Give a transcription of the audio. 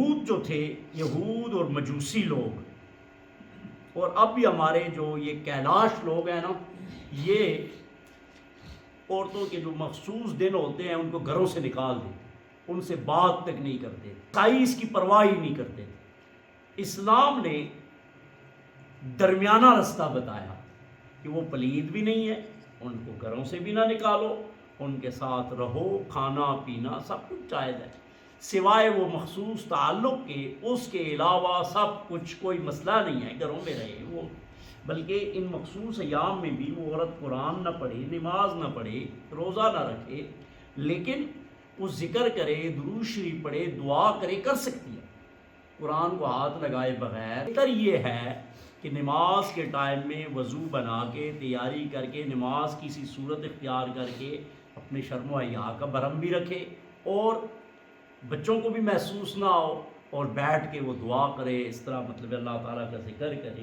یہود جو تھے، یہود اور مجوسی لوگ، اور اب بھی ہمارے جو یہ کیلاش لوگ ہیں نا، یہ عورتوں کے جو مخصوص دن ہوتے ہیں ان کو گھروں سے نکال دیں، ان سے بات تک نہیں کرتے، سائز کی پرواہ ہی نہیں کرتے۔ اسلام نے درمیانہ رستہ بتایا کہ وہ پلید بھی نہیں ہے، ان کو گھروں سے بھی نہ نکالو، ان کے ساتھ رہو، کھانا پینا سب کچھ جائز ہے، سوائے وہ مخصوص تعلق کے، اس کے علاوہ سب کچھ، کوئی مسئلہ نہیں ہے، گھروں میں رہے وہ۔ بلکہ ان مخصوص ایام میں بھی وہ عورت قرآن نہ پڑھے، نماز نہ پڑھے، روزہ نہ رکھے، لیکن وہ ذکر کرے، درود شریف پڑھے، دعا کرے، کر سکتی ہے، قرآن کو ہاتھ لگائے بغیر۔ بہتر یہ ہے کہ نماز کے ٹائم میں وضو بنا کے، تیاری کر کے، نماز کی سی صورت اختیار کر کے اپنے شرم و حیا کا بھرم بھی رکھے، اور بچوں کو بھی محسوس نہ ہو، اور بیٹھ کے وہ دعا کرے، اس طرح مطلب اللہ تعالیٰ کا ذکر کرے۔